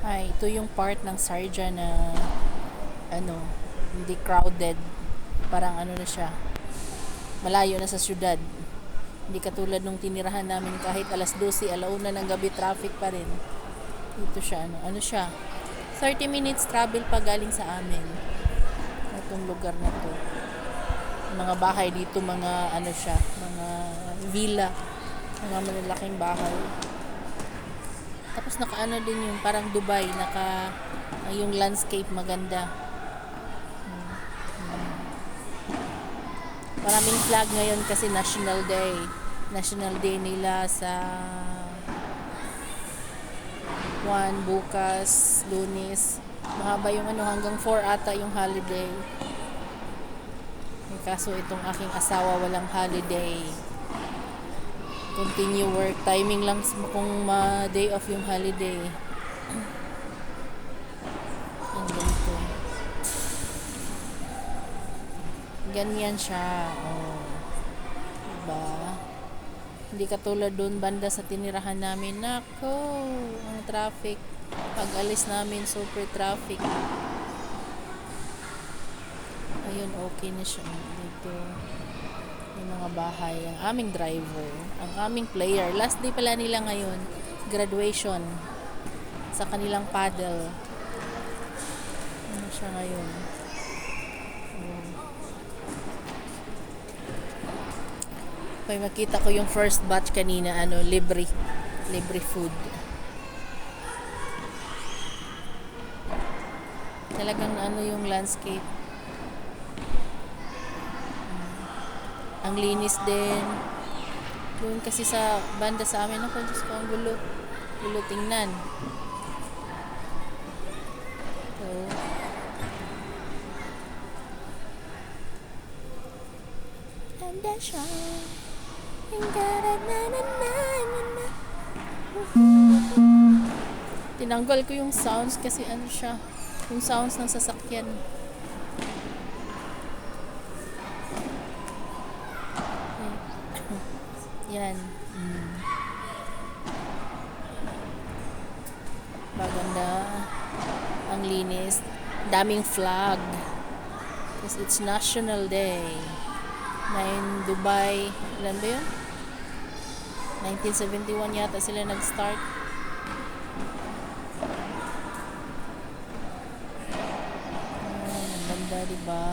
Ay, ito yung part ng Sarja na ano, hindi crowded. Parang ano na siya, malayo na sa syudad. Hindi katulad nung tinirahan namin kahit alas 12, alauna ng gabi, traffic pa rin. Ito siya, ano siya, 30 minutes travel pa galing sa amin. Itong lugar na to. Mga bahay dito, mga ano siya, mga villa, mga malalaking bahay. Tapos nakaano din yung parang Dubai, yung landscape maganda. Maraming flag ngayon kasi National Day. National Day nila sa bukas, Lunes. Mahaba yung ano, hanggang 4 ata yung holiday. Kaso itong aking asawa walang holiday. Continue work. Timing lang kung day off yung holiday. Ang ganito. Ganyan siya. Oh. Diba? Hindi katulad doon banda sa tinirahan namin. Nako, ang traffic. Pag alis namin, super traffic. Ayun, okay na siya. Dito, yung mga bahay. Ang aming driver. Ang aming player. Last day pala nila ngayon. Graduation. Sa kanilang paddle. Ano siya ngayon? May makita ko yung first batch kanina, libre food. Talagang yung landscape. Ang linis din. Doon kasi sa banda sa amin, ako, Diyos ko, ang gulo. Gulo tingnan. So, banda siya. Tinanggal ko yung sounds kasi ano siya, yung sounds ng sasakyan. Yan. Maganda. Ang linis. Daming flag. Because it's National Day. Dubai, ilan ba yun? 1971 yata sila nag-start. Ang ganda, diba?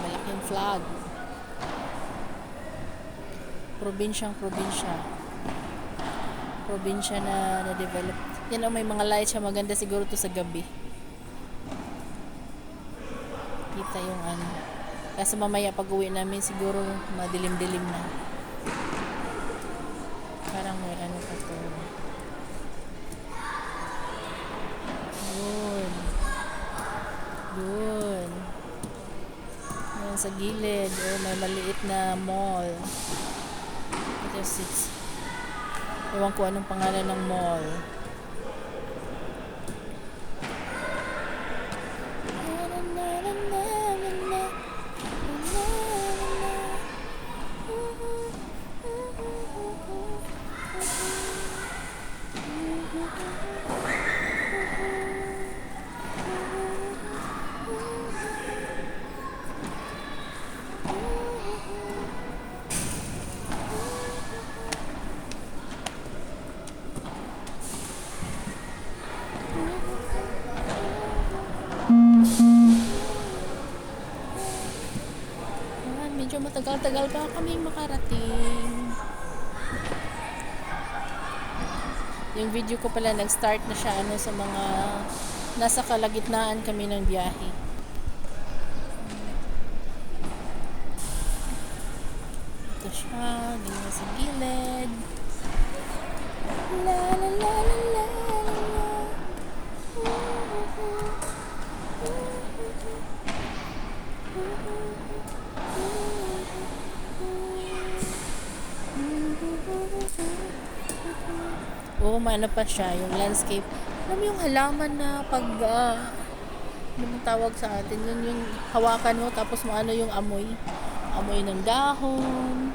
Malaking flag. Probinsya na na-develop. Yan, may mga lights siya. Maganda siguro to sa gabi. Kita yung ano. Kasi mamaya pag uwi namin siguro madilim-dilim na. Parang may ano pa to. Doon. Yan sa gilid. May maliit na mall. Ito ewan ko anong pangalan ng mall. Medyo matagal-tagal pa kami makarating. Yung video ko pala nag-start na siya sa mga nasa kalagitnaan kami ng biyahe. Ito siya, ganyan sa gilid. La la la la la la. Ano pa siya, yung landscape. Alam mo yung halaman na pag ano tawag sa atin, yung hawakan mo tapos maano yung amoy. amoy ng dahon.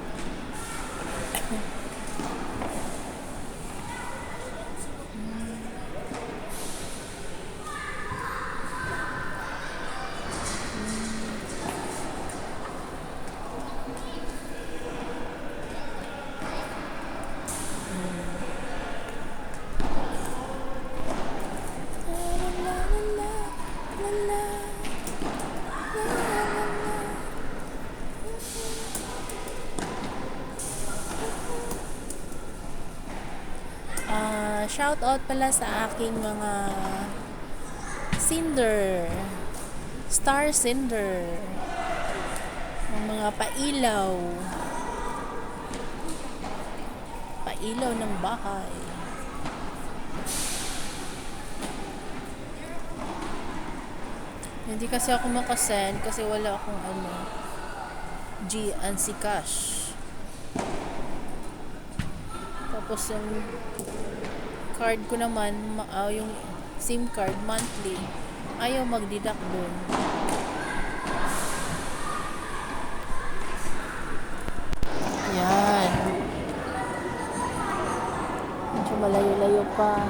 Shout out pala sa aking mga Cinder, Star Cinder, ang mga pailaw ng bahay. Hindi kasi ako makasend kasi wala akong GNC cash. Tapos yung card ko naman, yung SIM card monthly, ayaw mag-deduct doon. Yan. Medyo malayo-layo pa.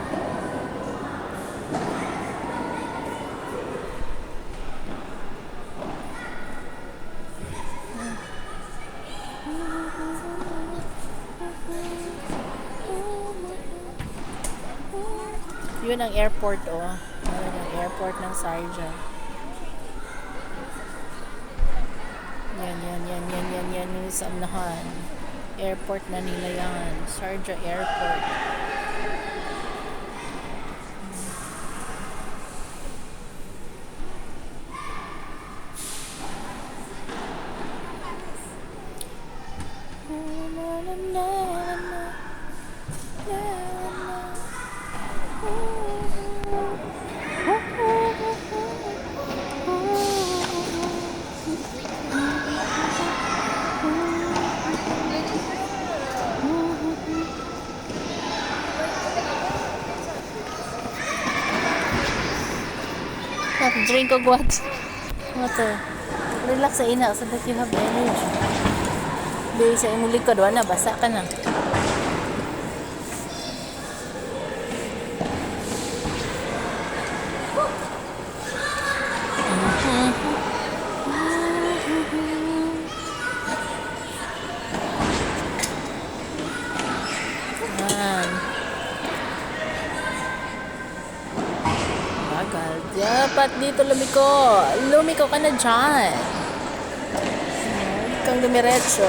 Yun ang airport, oh. Yun ang airport ng Sharjah. Yan yung sa unahan. Airport na nila yan. Sharjah Airport. Drink of what? Water. Relax sa ina so that you have energy. Di sa imong likod wala basa ka na. Dapat dito lumiko ka na dyan. Kang dumiretso.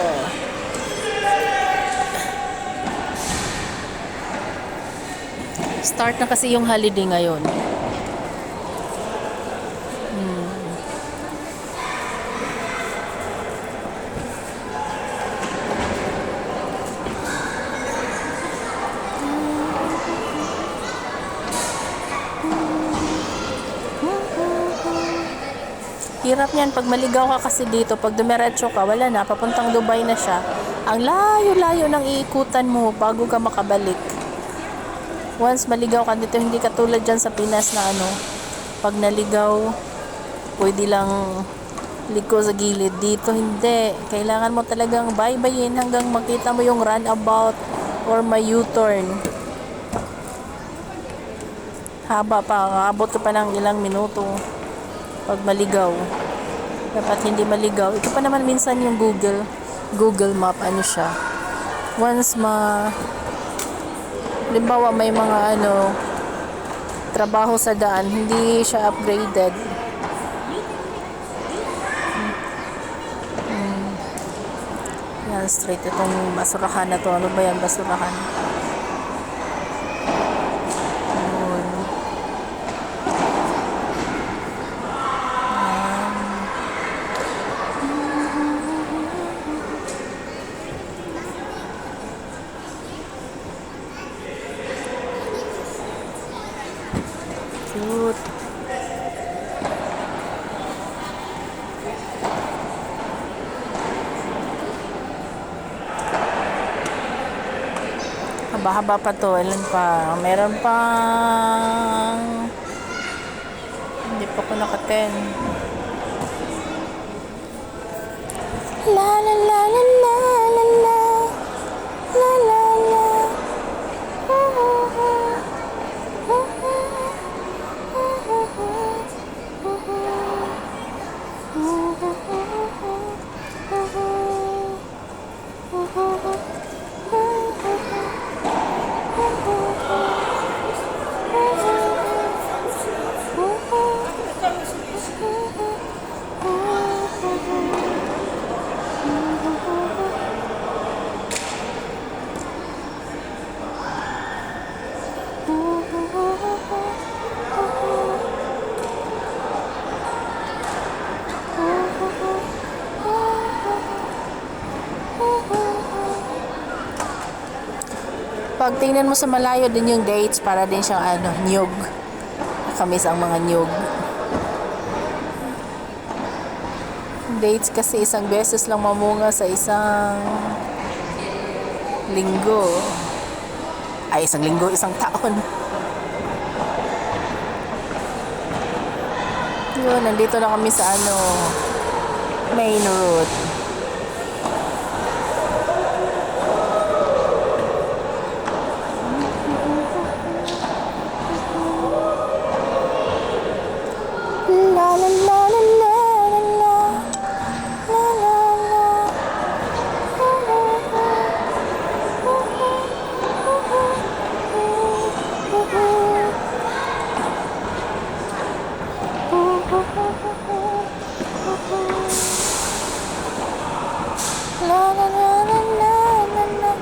Start na kasi yung holiday ngayon. Hirap niyan pag maligaw ka kasi dito. Pag dumiretso ka, wala na. Papuntang Dubai na siya. Ang layo-layo ng iikutan mo bago ka makabalik. Once maligaw ka dito, hindi ka tulad dyan sa Pinas na pag naligaw, pwede lang liko sa gilid. Dito hindi. Kailangan mo talagang baybayin hanggang makita mo yung runabout or may U-turn. Haba pa. Abot ka pa ng ilang minuto. Pag maligaw, dapat hindi maligaw. Ito pa naman minsan yung Google Map, siya. Once halimbawa may mga trabaho sa daan, hindi siya upgraded. Yan, straight itong basurahan na to. Ano ba yan, basurahan? Cute. Haba-haba pa to. Ilan pa? Meron pang hindi pa ko naka-10. La la la la la la la la la la. Pag tingnan mo sa malayo din yung dates, para din siyang nyug. Kamis ang mga nyug. Dates kasi isang beses lang mamunga sa isang linggo. Ay, isang linggo, isang taon. Yun, nandito na kami sa main road. La la la la la la la la la. La la la la la la la.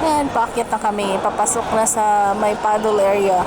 Yan, paakyat na kami. Papasok na sa may paddle area.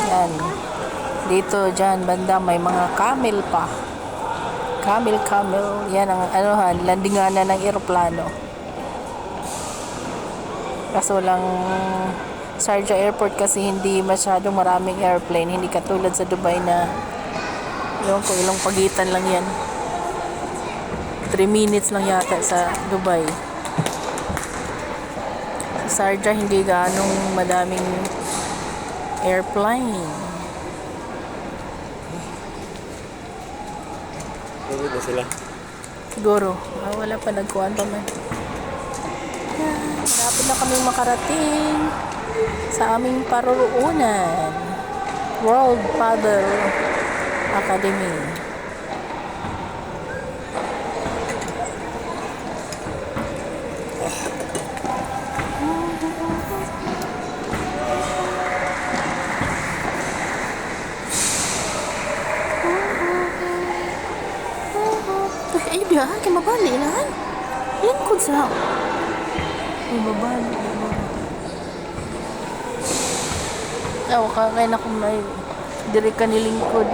Yan. Dito, dyan, banda, may mga camel pa. Camel. Yan ang, landingan na ng eroplano. Kaso lang, Sharjah Airport kasi hindi masyadong maraming airplane. Hindi katulad sa Dubai na, yung kung ilang pagitan lang yan. 3 minutes lang yata sa Dubai. Sa Sharjah, hindi ganong madaming airplane. Pagod na sila. Siguro. Wala pa, nagkuhan pa man. Dapat na kaming makarating sa aming paruroonan. World Paddle Academy. Ay, biya, kay mabali na. Yan kung sa... Ay, mabali. Kaya na kung may diri ka nilingkod.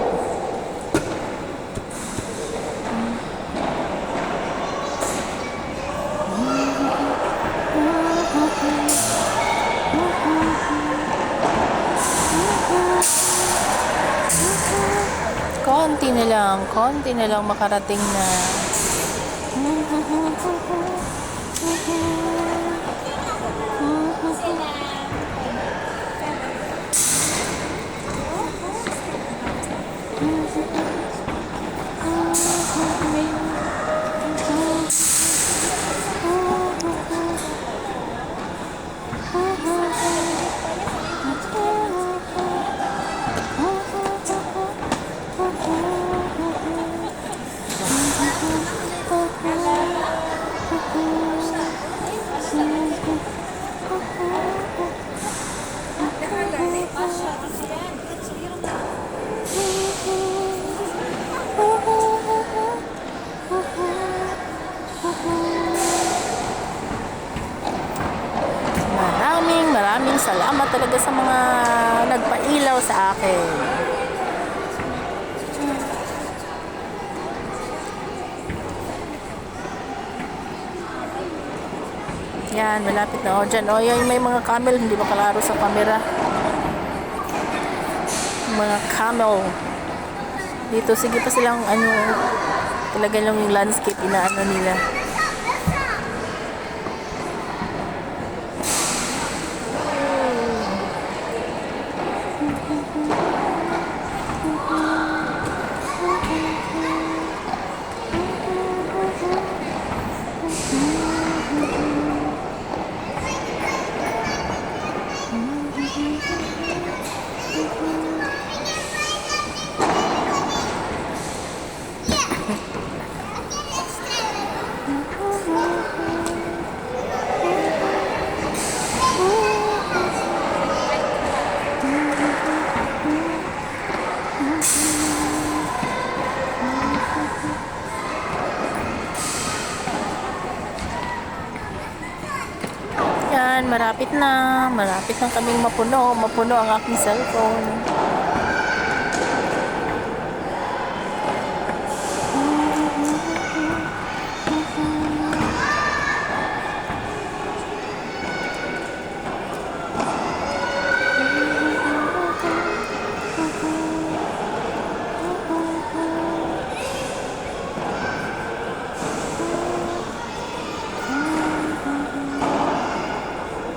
konti na lang makarating na. Maraming salamat talaga sa mga nagpailaw sa akin. Yan, malapit na. O, dyan. O, yan, may mga camel. Hindi makalaro sa camera. Mga camel. Dito, sige pa silang, talaga lang yung landscape, inaano nila. Yan, malapit na kaming mapuno ang aking cellphone.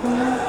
Mm-hmm.